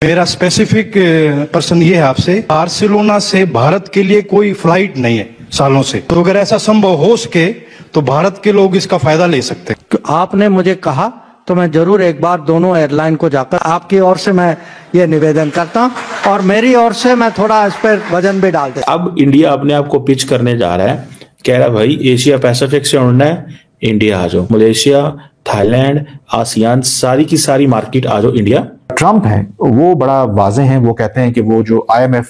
मेरा स्पेसिफिक प्रश्न ये है आपसे, बार्सिलोना से भारत के लिए कोई फ्लाइट नहीं है सालों से, तो अगर ऐसा संभव हो सके तो भारत के लोग इसका फायदा ले सकते हैं। आपने मुझे कहा तो मैं जरूर एक बार दोनों एयरलाइन को जाकर आपकी ओर से मैं ये निवेदन करता हूं और मेरी ओर से मैं थोड़ा इस पर वजन भी डाल देता। अब इंडिया अपने आप को पिच करने जा रहा है, कह रहा है भाई एशिया पैसिफिक से उड़ना है, इंडिया आ जाओ, मलेशिया, थाईलैंड, आसियान, सारी की सारी मार्केट आ जाओ इंडिया। ट्रंप है वो बड़ा वाज़ेह हैं, वो कहते हैं कि वो जो IMF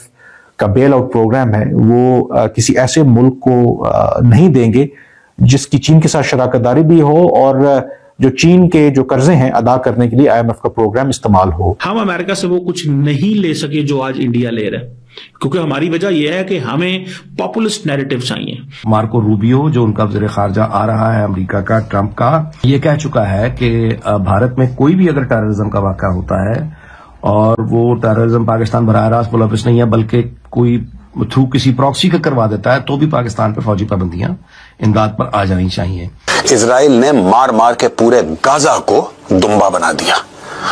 का बेल आउट प्रोग्राम है वो किसी ऐसे मुल्क को नहीं देंगे जिसकी चीन के साथ शराकतदारी भी हो और जो चीन के जो कर्जे हैं अदा करने के लिए IMF का प्रोग्राम इस्तेमाल हो। हम अमेरिका से वो कुछ नहीं ले सके जो आज इंडिया ले रहा है, क्योंकि हमारी वजह यह है कि हमें पॉपुलिस्ट नैरेटिव चाहिए। मार्को रूबियो जो उनका वज़ीर ख़ारजा आ रहा है अमेरिका का, ट्रंप का, ये कह चुका है कि भारत में कोई भी अगर टेररिज्म का वाक़या होता है और वो टेररिज्म पाकिस्तान बराह रास्त मुलविस नहीं है बल्कि कोई थ्रू किसी प्रॉक्सी का करवा देता है तो भी पाकिस्तान पर फौजी पाबंदियां इमदाद पर आ जानी चाहिए। इजराइल ने मार मार के पूरे गाजा को दुम्बा बना दिया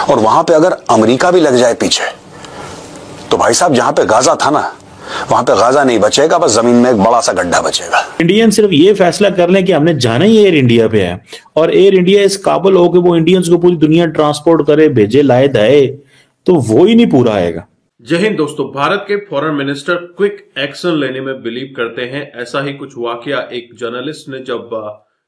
और वहां पे अगर अमेरिका भी लग जाए पीछे तो भाई साहब जहां पे गाजा था ना वहां पे गाजा नहीं बचेगा, बस जमीन में एक बड़ा सा गड्ढा बचेगा। इंडियन सिर्फ ये फैसला कर लें कि हमने जाना ही एयर इंडिया पे है और एयर इंडिया इस काबिल हो कि वो इंडियंस को पूरी दुनिया ट्रांसपोर्ट करे, भेजे, लाए, दाए, तो वो ही नहीं पूरा आएगा। जय हिंद दोस्तों, भारत के फॉरेन मिनिस्टर क्विक एक्शन लेने में बिलीव करते हैं। ऐसा ही कुछ वाकया एक जर्नलिस्ट ने जब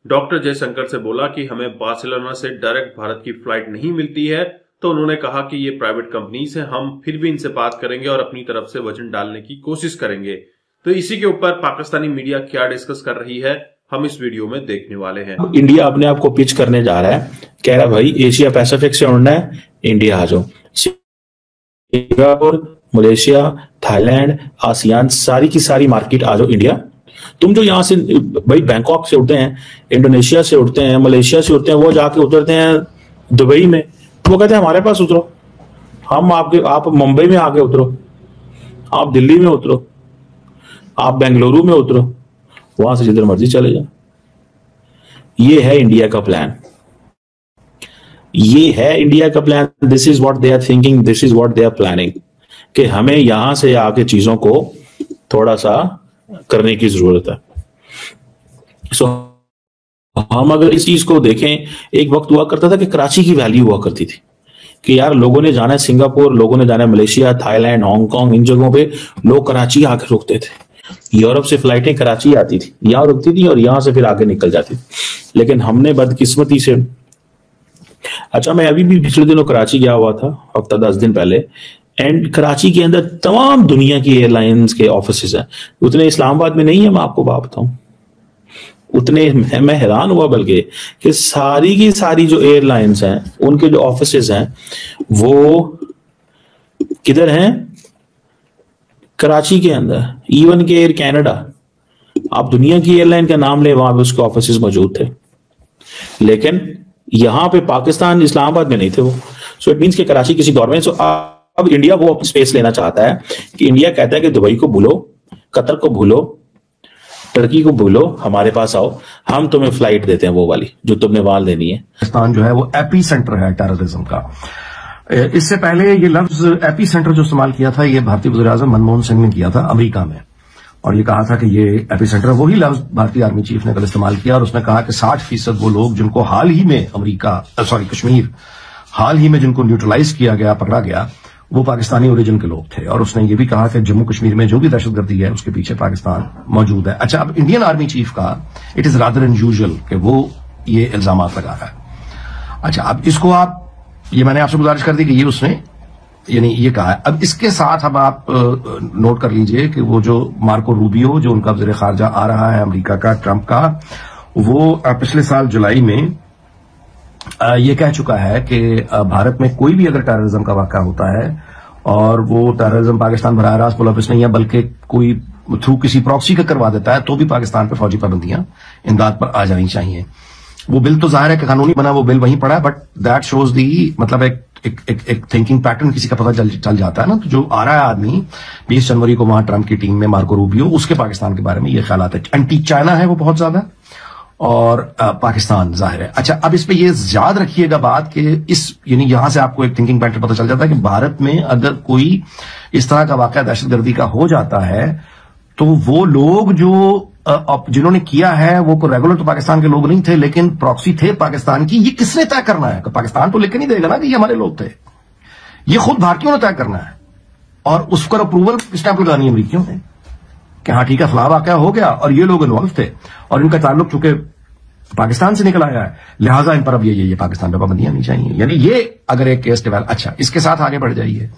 डॉक्टर जयशंकर से बोला कि हमें बार्सिलोना से डायरेक्ट भारत की फ्लाइट नहीं मिलती है, तो उन्होंने कहा कि ये प्राइवेट कंपनीज हैं, हम फिर भी इनसे बात करेंगे और अपनी तरफ से वजन डालने की कोशिश करेंगे। तो इसी के ऊपर पाकिस्तानी मीडिया क्या डिस्कस कर रही है हम इस वीडियो में देखने वाले हैं। इंडिया अपने आप को पिच करने जा रहा है, कह रहा है भाई एशिया पैसिफिक से उड़ना है, इंडिया आ जाओ, सिंगापुर, मलेशिया, थाईलैंड, आसियान, सारी की सारी मार्केट आ जाओ इंडिया। तुम जो यहाँ से भाई बैंकॉक से उड़ते हैं, इंडोनेशिया से उड़ते हैं, मलेशिया से उड़ते हैं, वो जाके उतरते हैं दुबई में, वो कहते हैं हमारे पास उतरो, हम आप मुंबई में आके उतरो, आप दिल्ली में उतरो, आप बेंगलुरु में उतरो, वहां से जिधर मर्जी चले जाओ। ये है इंडिया का प्लान, ये है इंडिया का plan. This is what they are thinking, this is what they are planning, कि हमें यहां से आके चीजों को थोड़ा सा करने की जरूरत है। सो हम अगर इस चीज को देखें, एक वक्त हुआ करता था कि कराची की वैल्यू हुआ करती थी कि यार लोगों ने जाना है सिंगापुर, लोगों ने जाना है मलेशिया, थाईलैंड, हांगकांग, इन जगहों पे लोग कराची आके रुकते थे। यूरोप से फ्लाइटें कराची आती थी, यहां रुकती थी और यहां से फिर आगे निकल जाती थी। लेकिन हमने बदकिस्मती से, अच्छा मैं अभी भी पिछले दिनों कराची गया हुआ था, हफ्ता 10 दिन पहले, एंड कराची के अंदर तमाम दुनिया की एयरलाइंस के ऑफिसेज हैं। उतने इस्लामाबाद में नहीं है, मैं आपको बात बताऊं, उतने मैं हैरान हुआ बल्कि कि सारी की सारी जो एयरलाइंस हैं उनके जो ऑफिसेज हैं वो किधर हैं? कराची के अंदर। इवन के एयर कनाडा, आप दुनिया की एयरलाइन का नाम ले, वहां पे उसके ऑफिसेज मौजूद थे, लेकिन यहां पे पाकिस्तान इस्लामाबाद में नहीं थे वो। सो इट मींस कि कराची किसी दौर में, सो अब इंडिया वो अपनी स्पेस लेना चाहता है कि इंडिया कहता है कि दुबई को भूलो, कतर को भूलो, टर्की को भूलो, हमारे पास आओ, हम तुम्हें फ्लाइट देते हैं वो वाली जो तुमने वहां लेनी है। पाकिस्तान जो है वो एपी सेंटर है टेररिज्म का। इससे पहले ये लफ्ज एपी सेंटर जो इस्तेमाल किया था ये भारतीय वज़ीर आज़म मनमोहन सिंह ने किया था अमेरिका में, और ये कहा था कि ये एपी सेंटर, वही लफ्ज भारतीय आर्मी चीफ ने कल इस्तेमाल किया और उसने कहा कि 60% वो लोग जिनको हाल ही में कश्मीर हाल ही में जिनको न्यूट्रलाइज किया गया, पकड़ा गया, वो पाकिस्तानी ओरिजिन के लोग थे। और उसने ये भी कहा कि जम्मू कश्मीर में जो भी दहशतगर्दी है उसके पीछे पाकिस्तान मौजूद है। अच्छा, अब इंडियन आर्मी चीफ का इट इज रादर अनयूजुअल कि वो ये इल्जाम लगा रहा है। अच्छा, अब इसको ये मैंने आपसे गुजारिश कर दी कि ये उसने यानी ये कहा है। अब इसके साथ अब आप नोट कर लीजिए कि वो जो मार्को रूबियो जो उनका वज़ीर ख़ारजा आ रहा है अमेरिका का, ट्रंप का, वो पिछले साल जुलाई में ये कह चुका है कि भारत में कोई भी अगर टेररिज्म का वाक़या होता है और वो टेररिज्म पाकिस्तान बराह रास्त मुलविस नहीं है बल्कि कोई थ्रू किसी प्रॉक्सी का करवा देता है तो भी पाकिस्तान पर फौजी पाबंदियां इमदाद पर आ जानी चाहिए। वो बिल तो जाहिर है कि कानूनी बना, वो बिल वहीं पड़ा है, बट दैट शोज दी मतलब एक थिंकिंग पैटर्न किसी का पता चल जाता है ना। तो जो आ रहा है आदमी 20 जनवरी को वहां ट्रंप की टीम में मार्को रूबियो, उसके पाकिस्तान के बारे में ये ख्याल है, एंटी चाइना है वो बहुत ज्यादा, और पाकिस्तान जाहिर है। अच्छा, अब इस पे ये याद रखिएगा बात कि यानी यहां से आपको एक थिंकिंग पैटर्न पता चल जाता है कि भारत में अगर कोई इस तरह का वाकया दहशतगर्दी का हो जाता है तो वो लोग जो जिन्होंने किया है वो रेगुलर तो पाकिस्तान के लोग नहीं थे, लेकिन प्रॉक्सी थे पाकिस्तान की। ये किसने तय करना है? पाकिस्तान तो लिख के नहीं देगा ना कि ये हमारे लोग थे, ये खुद भारतीयों ने तय करना है और उस पर अप्रूवल स्टैंप लगानी है अमरीकियों ने कि हाँ ठीक है फला वाकया हो गया और ये लोग इन्वॉल्व थे और इनका ताल्लुक चूंकि पाकिस्तान से निकल आया है, लिहाजा इन पर अब ये पाकिस्तान पर पाबंदियां नहीं चाहिए। यानी ये अगर एक केस डेवलप। अच्छा, इसके साथ आगे बढ़ जाइए।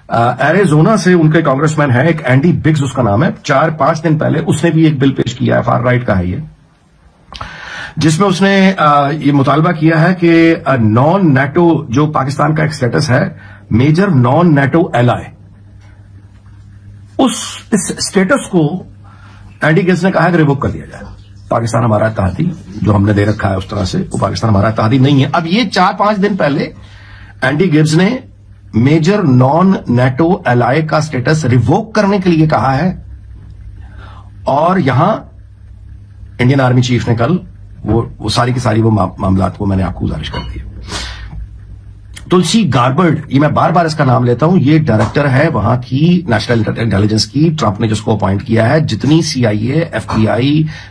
एरिजोना से उनके कांग्रेसमैन है एक एंडी बिग्स उसका नाम है। 4-5 दिन पहले उसने भी एक बिल पेश किया है, फार राइट का है ये, जिसमें उसने ये मुतालबा किया है कि नॉन नेटो जो पाकिस्तान का एक स्टेटस है, मेजर नॉन नेटो एलाय, इस स्टेटस को एंडी गिब्स ने कहा है कि रिवोक कर दिया जाए। पाकिस्तान हमारा इत्तेहादी जो हमने दे रखा है उस तरह से, वो पाकिस्तान हमारा इत्तेहादी नहीं है। अब ये 4-5 दिन पहले एंडी गिब्स ने मेजर नॉन नेटो एलाय का स्टेटस रिवोक करने के लिए कहा है और यहां इंडियन आर्मी चीफ ने कल वो सारी की सारी वो मामलात को मैंने आपको गुजारिश कर दी। तुलसी गारबर्ड, ये मैं बार बार इसका नाम लेता हूं, ये डायरेक्टर है वहां की नेशनल इंटेलिजेंस की, ट्रंप ने जिसको अपॉइंट किया है। जितनी CIA, FBI,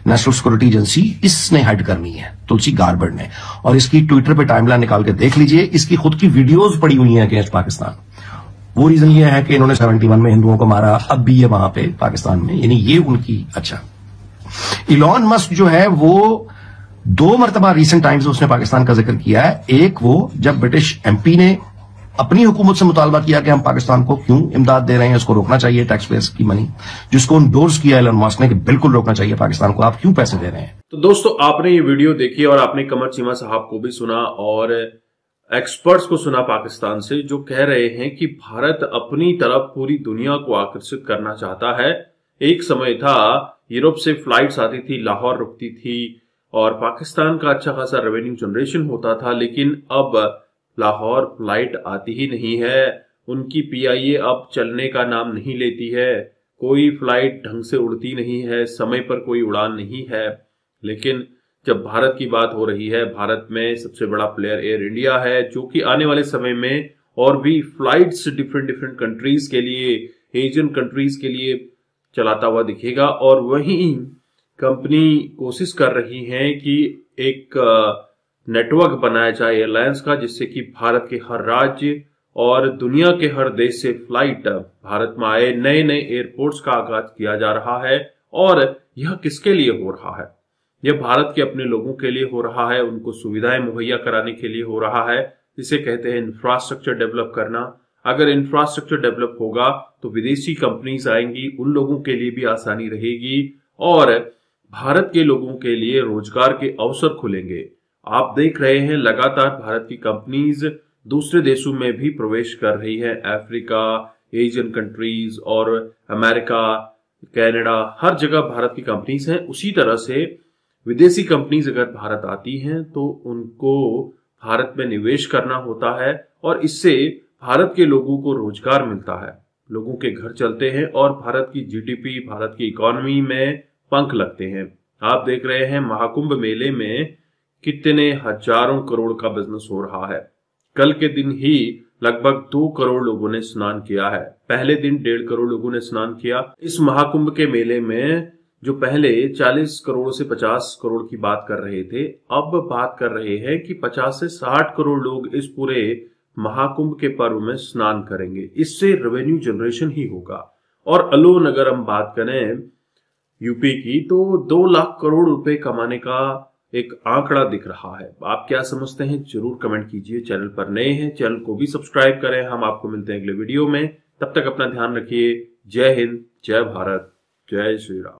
national security agency इसने हेड करनी है, तुलसी गारबर्ड ने। और इसकी ट्विटर पे टाइमलाइन निकाल के देख लीजिए, इसकी खुद की वीडियोज पड़ी हुई हैं अगेंस्ट पाकिस्तान। वो रीजन ये है कि इन्होंने 71 में हिंदुओं को मारा, अब भी ये वहां पे पाकिस्तान में, यानी ये उनकी। अच्छा, इलॉन मस्क जो है वो 2 मरतबा रिसेंट टाइम्स में उसने पाकिस्तान का जिक्र किया है। एक वो जब ब्रिटिश MP ने अपनी हुकूमत से मुतालबा किया कि हम पाकिस्तान को क्यों इमदाद दे रहे हैं, इसको रोकना चाहिए, टैक्स पेयर्स की मनी, जिसको इंडोर्स किया एलन मस्क ने कि बिल्कुल रोकना चाहिए पाकिस्तान को, आप क्यों पैसे दे रहे हैं। तो दोस्तों, आपने ये वीडियो देखी और आपने कमर चीमा साहब को भी सुना और एक्सपर्ट्स को सुना पाकिस्तान से, जो कह रहे हैं कि भारत अपनी तरफ पूरी दुनिया को आकर्षित करना चाहता है। एक समय था यूरोप से फ्लाइट्स आती थी, लाहौर रुकती थी और पाकिस्तान का अच्छा खासा रेवेन्यू जनरेशन होता था, लेकिन अब लाहौर फ्लाइट आती ही नहीं है। उनकी PIA अब चलने का नाम नहीं लेती है, कोई फ्लाइट ढंग से उड़ती नहीं है, समय पर कोई उड़ान नहीं है। लेकिन जब भारत की बात हो रही है, भारत में सबसे बड़ा प्लेयर एयर इंडिया है, जो कि आने वाले समय में और भी फ्लाइट्स डिफरेंट कंट्रीज के लिए, एशियन कंट्रीज के लिए चलाता हुआ दिखेगा। और वहीं कंपनी कोशिश कर रही है कि एक नेटवर्क बनाया जाए एयरलाइंस का, जिससे कि भारत के हर राज्य और दुनिया के हर देश से फ्लाइट भारत में आए। नए नए एयरपोर्ट्स का आगाज किया जा रहा है और यह किसके लिए हो रहा है? यह भारत के अपने लोगों के लिए हो रहा है, उनको सुविधाएं मुहैया कराने के लिए हो रहा है, जिसे कहते हैं इंफ्रास्ट्रक्चर डेवलप करना। अगर इंफ्रास्ट्रक्चर डेवलप होगा तो विदेशी कंपनीज आएंगी, उन लोगों के लिए भी आसानी रहेगी और भारत के लोगों के लिए रोजगार के अवसर खुलेंगे। आप देख रहे हैं लगातार भारत की कंपनीज दूसरे देशों में भी प्रवेश कर रही है, अफ्रीका, एशियन कंट्रीज और अमेरिका, कनाडा, हर जगह भारत की कंपनीज हैं। उसी तरह से विदेशी कंपनीज अगर भारत आती हैं तो उनको भारत में निवेश करना होता है और इससे भारत के लोगों को रोजगार मिलता है, लोगों के घर चलते हैं और भारत की GDP, भारत की इकोनॉमी में पंख लगते हैं। आप देख रहे हैं महाकुंभ मेले में कितने हजारों करोड़ का बिजनेस हो रहा है। कल के दिन ही लगभग 2 करोड़ लोगों ने स्नान किया है, पहले दिन 1.5 करोड़ लोगों ने स्नान किया। इस महाकुंभ के मेले में जो पहले 40 करोड़ से 50 करोड़ की बात कर रहे थे, अब बात कर रहे हैं कि 50 से 60 करोड़ लोग इस पूरे महाकुंभ के पर्व में स्नान करेंगे। इससे रेवेन्यू जनरेशन ही होगा। और अलोन अगर हम बात करें यूपी की, तो 2 लाख करोड़ रुपए कमाने का एक आंकड़ा दिख रहा है। आप क्या समझते हैं जरूर कमेंट कीजिए। चैनल पर नए हैं, चैनल को भी सब्सक्राइब करें। हम आपको मिलते हैं अगले वीडियो में, तब तक अपना ध्यान रखिए। जय हिंद, जय भारत, जय श्री राम।